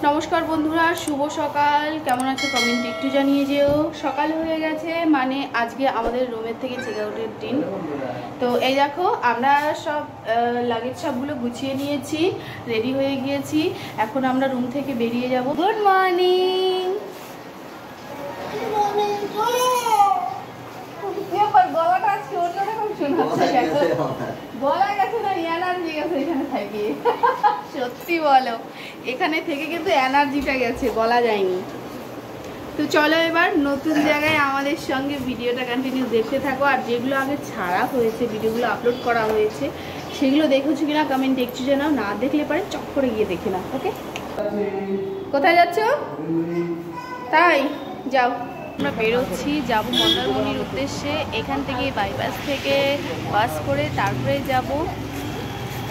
নমস্কার বন্ধুরা, শুভ সকাল। কেমন আছে কমেন্টে একটু জানিয়ে যেও। সকাল হয়ে গেছে, মানে আজকে আমাদের রুমের থেকে চেক আউটের দিন। তো এই দেখো, আমরা সব লাগেজ সবগুলো গুছিয়ে নিয়েছি, রেডি হয়ে গিয়েছি। এখন আমরা রুম থেকে বেরিয়ে যাব। Good morning. গলাটা আজকে অন্যরকম শোনাচ্ছে, বলা গেছে না এনার্জি গেছে এখানে থেকে। সত্যি বলো, এখানে থেকে কিন্তু এনার্জিটা গেছে, বলা যায়নি। তো চলো এবার নতুন জায়গায় আমাদের সঙ্গে ভিডিওটা কন্টিনিউ দেখতে থাকো। আর যেগুলো আগে ছাড়া হয়েছে, ভিডিওগুলো আপলোড করা হয়েছে, সেগুলো দেখেছো কিনা কমেন্টে একটু জানাও। না দেখলে পারে চট করে গিয়ে দেখে নাও। ওকে, কোথায় যাচ্ছ? তাই যাও। আমরা বেরোচ্ছি, যাব মন্দারমণির উদ্দেশ্যে। এখান থেকে বাইপাস থেকে বাস করে তারপরে যাব।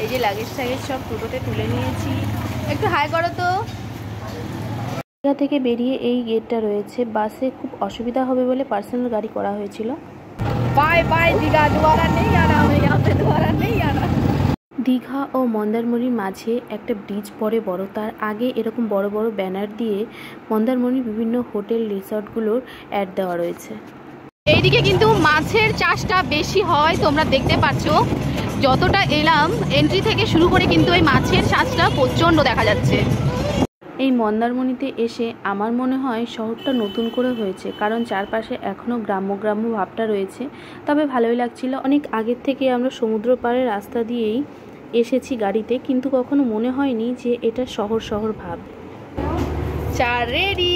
এই যে লাগেজ টাগেজ সব টোটোতে তুলে নিয়েছি। একটু হাই করো তো। দীঘা থেকে বেরিয়ে এই গেটটা রয়েছে। বাসে খুব অসুবিধা হবে বলে পার্সোনাল গাড়ি করা হয়েছিল। বাই বাই দীঘা, দুবারা নেই আনা, দুবারা নেই আনা। দীঘা ও মন্দারমণির মাঝে একটা ব্রিজ পড়ে বড়। তার আগে এরকম বড় বড় ব্যানার দিয়ে মন্দারমণির বিভিন্ন হোটেল রিসর্টগুলোর অ্যাড দেওয়া রয়েছে। এইদিকে কিন্তু মাছের চাষটা বেশি হয়, তোমরা দেখতে পাচ্ছ। যতটা এলাম এন্ট্রি থেকে শুরু করে কিন্তু এই মাছের চাষটা প্রচণ্ড দেখা যাচ্ছে। এই মন্দারমণিতে এসে আমার মনে হয় শহরটা নতুন করে হয়েছে, কারণ চারপাশে এখনও গ্রাম্য গ্রাম্য ভাবটা রয়েছে। তবে ভালোই লাগছিল। অনেক আগের থেকে আমরা সমুদ্র পাড়ের রাস্তা দিয়েই এসেছি গাড়িতে, কিন্তু কখনো মনে হয়নি যে এটা শহর শহর ভাব। চা রেডি।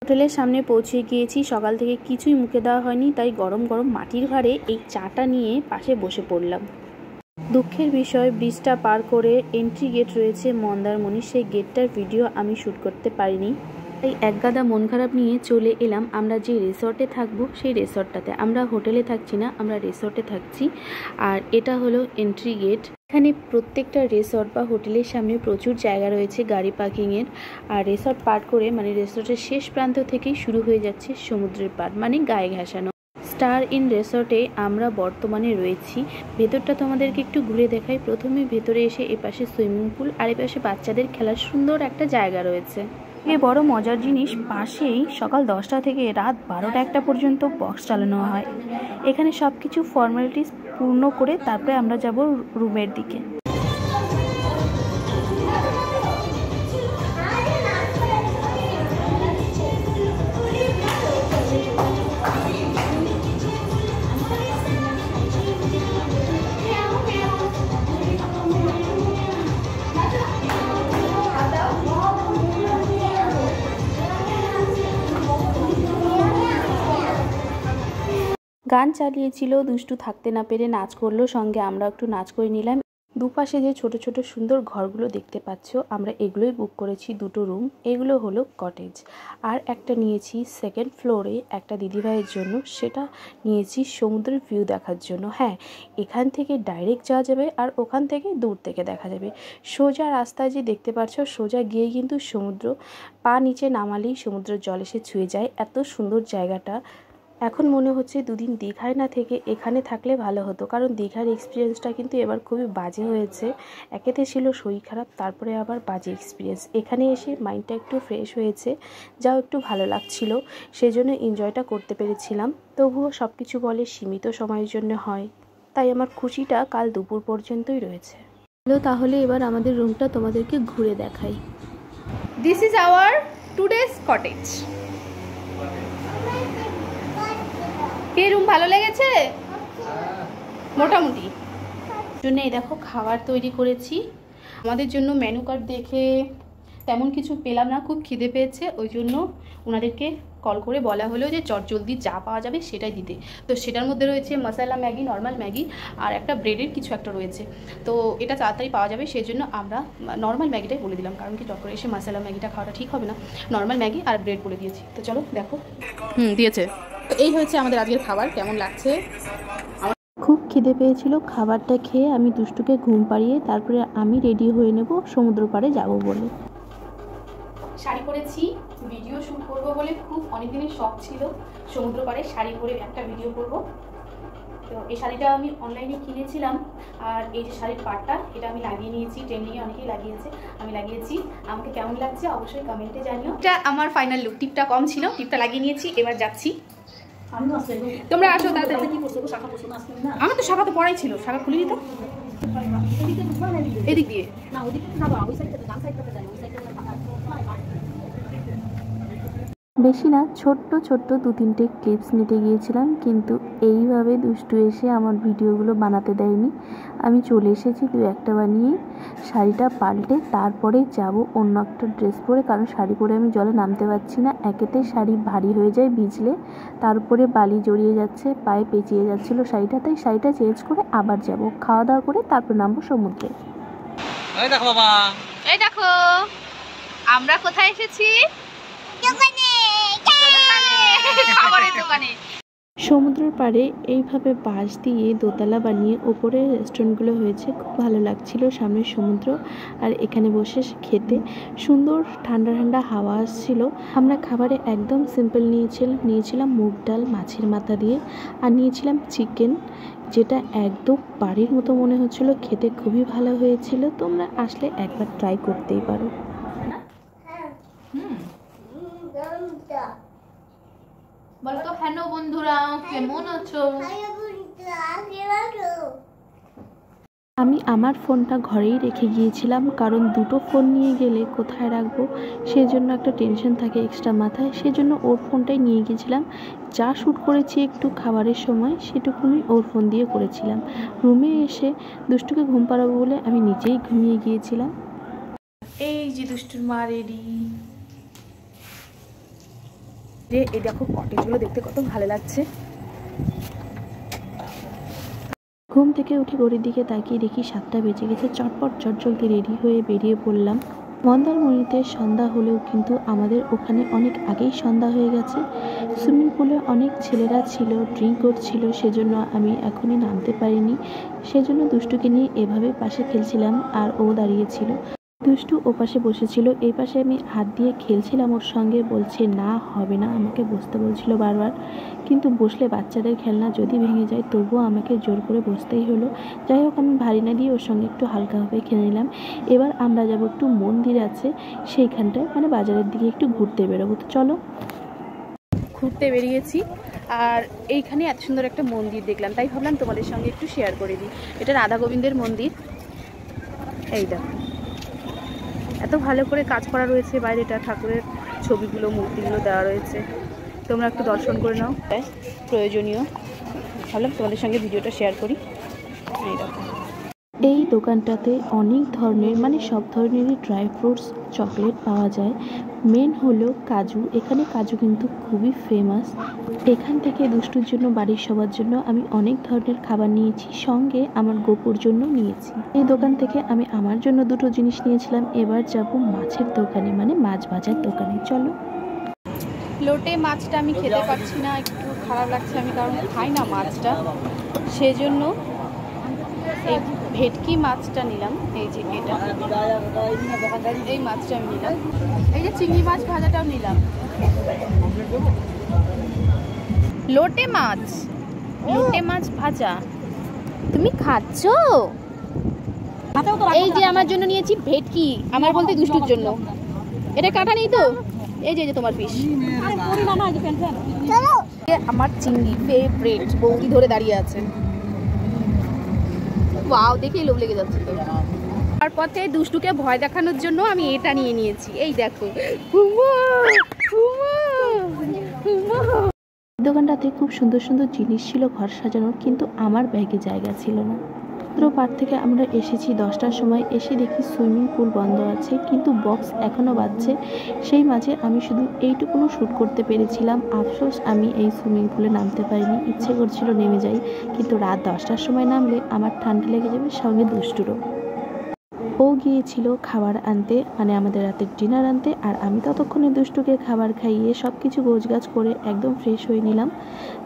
হোটেলের সামনে পৌঁছে গিয়েছি। সকাল থেকে কিছুই মুখে দেওয়া হয়নি, তাই গরম গরম মাটির ভাঁড়ে এই চাটা নিয়ে পাশে বসে পড়লাম। দুঃখের বিষয়, ব্রিজটা পার করে এন্ট্রি গেট রয়েছে মন্দারমণি, সেই গেটটার ভিডিও আমি শ্যুট করতে পারিনি। তাই একগাদা মন খারাপ নিয়ে চলে এলাম আমরা যে রিসর্টে থাকবো সেই রিসর্টটাতে। আমরা হোটেলে থাকছি না, আমরা রিসর্টে থাকছি। আর এটা হলো এন্ট্রি গেট। এখানে প্রত্যেকটা রিসর্ট বা হোটেলের সামনে প্রচুর জায়গা রয়েছে গাড়ি পার্কিংয়ের। আর রিসর্ট পার করে, মানে রিসর্টের শেষ প্রান্ত থেকেই শুরু হয়ে যাচ্ছে সমুদ্রের পাড়, মানে গায়ে ঘাসানো। স্টার ইন রিসর্টে আমরা বর্তমানে রয়েছি। ভেতরটা তোমাদেরকে একটু ঘুরে দেখাই। প্রথমে ভেতরে এসে এপাশে সুইমিং পুল আর এপাশে বাচ্চাদের খেলার সুন্দর একটা জায়গা রয়েছে। এই বড় মজার জিনিস, পাশেই সকাল 10টা থেকে রাত 12টা 1টা পর্যন্ত বক্স চালানো হয়। এখানে সব কিছু ফর্মালিটিস পূর্ণ করে তারপরে আমরা যাব রুমের দিকে। গান চালিয়েছিল, দুষ্টু থাকতে না পেরে নাচ করলো, সঙ্গে আমরা একটু নাচ করে নিলাম। দুপাশে যে ছোট ছোট সুন্দর ঘরগুলো দেখতে পাচ্ছ, আমরা এগুলোই বুক করেছি। দুটো রুম, এগুলো হলো কটেজ। আর একটা নিয়েছি সেকেন্ড ফ্লোরে একটা দিদিভাইয়ের জন্য, সেটা নিয়েছি সমুদ্রের ভিউ দেখার জন্য। হ্যাঁ, এখান থেকে ডাইরেক্ট যাওয়া যাবে আর ওখান থেকে দূর থেকে দেখা যাবে। সোজা রাস্তায় যে দেখতে পাচ্ছ, সোজা গিয়ে কিন্তু সমুদ্র, পা নিচে নামালেই সমুদ্রের জল এসে ছুঁয়ে যায়। এত সুন্দর জায়গাটা। এখন মনে হচ্ছে দুদিন দীঘায় না থেকে এখানে থাকলে ভালো হতো, কারণ দীঘার এক্সপিরিয়েন্সটা কিন্তু এবার খুবই বাজে হয়েছে। একেতে ছিল শরীর খারাপ, তারপরে আবার বাজে এক্সপিরিয়েন্স। এখানে এসে মাইন্ডটা একটু ফ্রেশ হয়েছে, যাও একটু ভালো লাগছিল, সেজন্য এনজয়টা করতে পেরেছিলাম। তবুও সব কিছু বলে সীমিত সময়ের জন্য হয়, তাই আমার খুশিটা কাল দুপুর পর্যন্তই রয়েছে। তাহলে এবার আমাদের রুমটা তোমাদেরকে ঘুরে দেখাই। This is our today's cottage. K room ভালো লেগেছে? মোটামুটি। জন্য এই দেখো খাবার তৈরি করেছি। আমাদের জন্য মেনু কার্ড দেখে তেমন কিছু পেলাম না, খুব খিদে পেয়েছে। ওই জন্য ওনাদেরকে কল করে বলা হলো যে চটজলদি যা পাওয়া যাবে সেটাই দিতে। তো সেটার মধ্যে রয়েছে মশলা ম্যাগি, নর্মাল ম্যাগি আর একটা ব্রেডের কিছু একটা রয়েছে। তো এটা তাড়াতাড়ি পাওয়া যাবে, সেই জন্য আমরা নর্মাল ম্যাগিটাই বলে দিলাম, কারণ কি চট করে এসে মশলা ম্যাগিটা খাওয়াটা ঠিক হবে না। নর্মাল ম্যাগি আর ব্রেড বলে দিয়েছি। তো চলো দেখো। দিয়েছে। তো এই হচ্ছে আমাদের আজকের খাবার। কেমন লাগছে? খুব খিদে পেয়েছিল। খাবারটা খেয়ে আমি দুষ্টুকে ঘুম পাড়িয়ে তারপরে আমি রেডি হয়ে নেব সমুদ্র পাড়ে যাব বলে। শাড়ি পরেছি, ভিডিও শ্যুট করবো বলে খুব অনেক দিনের শখ ছিল সমুদ্র পাড়ে শাড়ি পরে একটা ভিডিও করব। তো এই শাড়িটা আমি অনলাইনে কিনেছিলাম, আর এই যে শাড়ির পাটটা, এটা আমি লাগিয়ে নিয়েছি, ট্রেন্ডিংয়ে অনেকেই লাগিয়েছে, আমি লাগিয়েছি। আমাকে কেমন লাগছে অবশ্যই কমেন্টে জানিও। এটা আমার ফাইনাল লুক। টিপটা কম ছিল, টিপটা লাগিয়ে নিয়েছি, এবার যাচ্ছি। তোমরা আসো তাড়াতাড়ি। আমার তো শাখা তো পড়াই ছিল, শাখা খুলে দিত এদিক দিয়ে। বেশি না, ছোট্ট ছোট্ট 2-3টে ক্লিপস নিতে গিয়েছিলাম, কিন্তু এইভাবে দুষ্টু এসে আমার ভিডিওগুলো বানাতে দেয়নি। আমি চলে এসেছি 2-1টা বানিয়ে, শাড়িটা পাল্টে তারপরে যাব অন্য একটা ড্রেস পরে, কারণ শাড়ি পরে আমি জলে নামতে পারছি না। একেতে শাড়ি ভারী হয়ে যায় ভিজলে, তারপরে বালি জড়িয়ে যাচ্ছে, পায়ে পেঁচিয়ে যাচ্ছিলো শাড়িটা, তাই শাড়িটা চেঞ্জ করে আবার যাব, খাওয়া দাওয়া করে তারপর নামবো সমুদ্রে। এই দেখো বাবা, এই দেখো আমরা কোথায় এসেছি? খাবারের দোকানে। সমুদ্রের পাড়ে এইভাবে বাঁশ দিয়ে দোতলা বানিয়ে ওপরে রেস্টুরেন্টগুলো হয়েছে, খুব ভালো লাগছিল। সামনে সমুদ্র, আর এখানে বসে খেতে সুন্দর ঠান্ডা ঠান্ডা হাওয়া আসছিল। আমরা খাবারে একদম সিম্পল নিয়েছিলাম মুগ ডাল মাছের মাথা দিয়ে, আর নিয়েছিলাম চিকেন, যেটা একদম বাড়ির মতো মনে হচ্ছিল, খেতে খুবই ভালো হয়েছিল। তোমরা আসলে একবার ট্রাই করতেই পারো। বলতো হ্যালো বন্ধুরা, কেমন আছো? আমি আমার ফোনটা ঘরেই রেখে গিয়েছিলাম, কারণ দুটো ফোন নিয়ে গেলে কোথায় রাখবো সেজন্য একটা টেনশন থাকে এক্সট্রা মাথায়, সেজন্য ওর ফোনটাই নিয়ে গিয়েছিলাম। যা শ্যুট করেছি একটু খাবারের সময় সেটুকুনি ওর ফোন দিয়ে করেছিলাম। রুমে এসে দুষ্টুকে ঘুম পাড়াবো বলে আমি নিজেই ঘুমিয়ে গিয়েছিলাম। এই যে দুষ্টুর মা রেডি। এই দেখো কটেজগুলো দেখতে কত ভালো লাগছে। ঘুম থেকে উঠে ঘড়ির দিকে তাকিয়ে দেখি 7টা বেজে গেছে। চটপট চটজলদি রেডি হয়ে বেরিয়ে পড়লাম। মন্দারমণিতে সন্ধ্যা হলেও কিন্তু আমাদের ওখানে অনেক আগেই সন্ধ্যা হয়ে গেছে। সুইমিং পুলে অনেক ছেলেরা ছিল, ড্রিঙ্ক করছিল, সেজন্য আমি এখনই নামতে পারিনি। সেজন্য দুষ্টুকে নিয়ে এভাবে পাশে খেলছিলাম, আর ও দাঁড়িয়েছিল। দুষ্টু ও পাশে বসেছিল, এই পাশে আমি হাত দিয়ে খেলছিলাম ওর সঙ্গে। বলছে না হবে না, আমাকে বসতে বলছিল বারবার, কিন্তু বসলে বাচ্চাদের খেলনা যদি ভেঙে যায় তবুও আমাকে জোর করে বসতেই হলো। যাই হোক, আমি ভারী না দিয়ে ওর সঙ্গে একটু হালকাভাবে খেলে নিলাম। এবার আমরা যাব একটু মন্দির আছে সেইখানটায়, মানে বাজারের দিকে একটু ঘুরতে বেরোবো। তো চলো। ঘুরতে বেরিয়েছি, আর এইখানে এত সুন্দর একটা মন্দির দেখলাম, তাই ভাবলাম তোমাদের সঙ্গে একটু শেয়ার করে দিই। এটা রাধা গোবিন্দের মন্দির। এই দেখো এত ভালো করে কাজ করা রয়েছে, বাইরেটা ঠাকুরের ছবিগুলো মূর্তিগুলো দেওয়া রয়েছে, তোমরা একটু দর্শন করে নাও, প্রয়োজনীয়। ভাবলাম তোমাদের সঙ্গে ভিডিওটা শেয়ার করি। এই দেখো এই দোকানটাতে অনেক ধরনের, মানে সব ধরনেরই ড্রাই ফ্রুটস চকলেট পাওয়া যায়। মেন হলো কাজু, এখানে কাজু কিন্তু খুবই ফেমাস। এখান থেকে দুষ্টুর জন্য, বাড়ির সবার জন্য আমি অনেক ধরনের খাবার নিয়েছি, সঙ্গে আমার গোপুর জন্য নিয়েছি। এই দোকান থেকে আমি আমার জন্য 2টো জিনিস নিয়েছিলাম। এবার যাব মাছের দোকানে, মানে মাছ ভাজার দোকানে। চলো। লোটে মাছটা আমি খেতে পারছি না, একটু খারাপ লাগছে, আমি কারণ খাই না মাছটা, সেজন্য এই ভেটকি মাছটা নিলাম। এই যে এটা, এই মাছটা আমি নিলাম। এই যে চিংড়ি মাছ ভাজাটাও নিলাম। লোটে মাছ, লোটে মাছ ভাজা তুমি খাচ্ছ? এই যে আমার জন্য নিয়েছি ভেটকি, আমার বলতে দুষ্টুর জন্য। এটা কাটা নেই তো? এই যে তোমার পিস। আমার চিংড়ি ফেভারিট, বৌদি ধরে দাঁড়িয়ে আছে। ওয়াও, দেখেই লোভ লেগে যাচ্ছে তো। আর পথে দুষ্টুকে ভয় দেখানোর জন্য আমি এটা নিয়ে নিয়েছি। এই দেখো, দোকানটাতে খুব সুন্দর সুন্দর জিনিস ছিল ঘর সাজানোর, কিন্তু আমার ব্যাগে জায়গা ছিল না। পার্ক থেকে আমরা এসেছি 10টার সময়, এসে দেখি সুইমিং পুল বন্ধ আছে, কিন্তু বক্স এখনও বাজছে। সেই মাঝে আমি শুধু এইটুকুনো শ্যুট করতে পেরেছিলাম। আফসোস আমি এই সুইমিং পুলে নামতে পারিনি, ইচ্ছে করছিল নেমে যাই, কিন্তু রাত 10টার সময় নামলে আমার ঠান্ডা লেগে যাবে, সঙ্গে দুষ্টুরও। ও গিয়েছিল খাবার আনতে, মানে আমাদের রাতের ডিনার আনতে, আর আমি ততক্ষণে দুষ্টুকে খাবার খাইয়ে সব কিছু গোছগাছ করে একদম ফ্রেশ হয়ে নিলাম।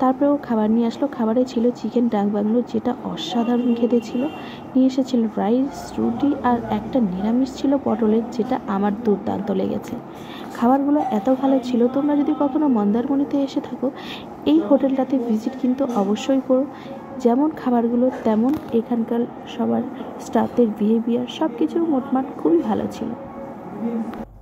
তারপরে ও খাবার নিয়ে আসলো। খাবারে ছিল চিকেন ডাক বাংলো, যেটা অসাধারণ খেতে ছিল। নিয়ে এসেছিল রাইস, রুটি, আর একটা নিরামিষ ছিল পটলের, যেটা আমার দুর্দান্ত লেগেছে। খাবারগুলো এত ভালো ছিল, তোমরা যদি কখনো মন্দারমণিতে এসে থাকো এই হোটেলটাতে ভিজিট কিন্তু অবশ্যই করো। যেমন খাবারগুলো তেমন এখানকার সবার স্টাফদের বিহেভিয়ার সব কিছু মোটমাট খুবই ভালো ছিল।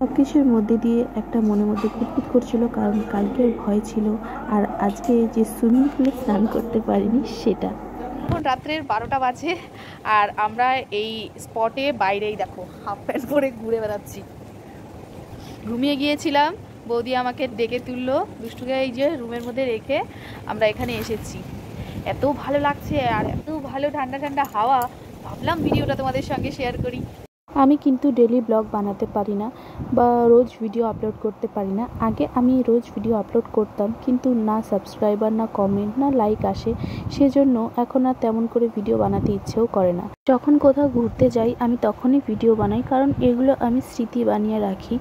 সব কিছুর মধ্যে দিয়ে একটা মনের মধ্যে খুঁতখুত করছিল, কারণ কালকের ভয় ছিল আর আজকে যে সুইমিং পুলে স্নান করতে পারিনি সেটা। এখন রাত্রের 12টা বাজে আর আমরা এই স্পটে বাইরেই দেখো হাফ প্যান্ট পরে ঘুরে বেড়াচ্ছি। ঘুমিয়ে গিয়েছিলাম, বৌদি আমাকে ডেকে তুললো, দুষ্টুকে এই যে রুমের মধ্যে রেখে আমরা এখানে এসেছি। এত ভালো লাগছে আর এত ভালো ঠান্ডা ঠান্ডা হাওয়া, ভাবলাম ভিডিওটা তোমাদের সঙ্গে শেয়ার করি। আমি কিন্তু ডেলি ব্লগ বানাতে পারি না বা রোজ ভিডিও আপলোড করতে পারি না। আগে আমি রোজ ভিডিও আপলোড করতাম, কিন্তু না সাবস্ক্রাইবার, না কমেন্ট, না লাইক আসে, সেজন্য এখন আর তেমন করে ভিডিও বানাতে ইচ্ছেও করে না। যখন কোথাও ঘুরতে যাই আমি তখনই ভিডিও বানাই, কারণ এগুলো আমি স্মৃতি বানিয়ে রাখি।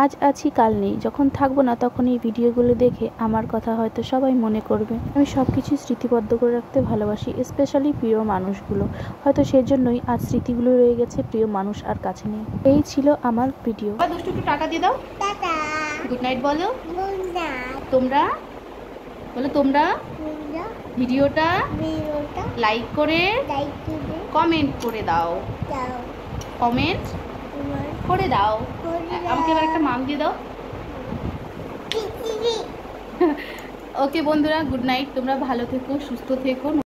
আজ আছি কাল নেই, যখন থাকবো না তখন এই ভিডিওগুলো দেখে আমার কথা হয়তো সবাই মনে করবে। আমি সব কিছু স্মৃতিবদ্ধ করে রাখতে ভালোবাসি, স্পেশালি প্রিয় মানুষগুলো। হয়তো সেজন্যই আজ স্মৃতিগুলো রয়ে গেছে, প্রিয় মানুষ আর কাছে নেই। এই ছিল আমার ভিডিও। দুষ্টু একটু টাকা দিয়ে দাও, টাটা গুড নাইট বলো। গুড নাইট তোমরা বলো, তোমরা ভিডিওটা ভিডিওটা লাইক করে লাইক করে কমেন্ট করে দাও, দাও কমেন্ট তোমার করে দাও। করে দাও। আমাকে এবার একটা মাম দিয়ে দাও। কিচিরি ওকে বন্ধুরা, গুড নাইট, তোমরা ভালো থেকো, সুস্থ থেকো।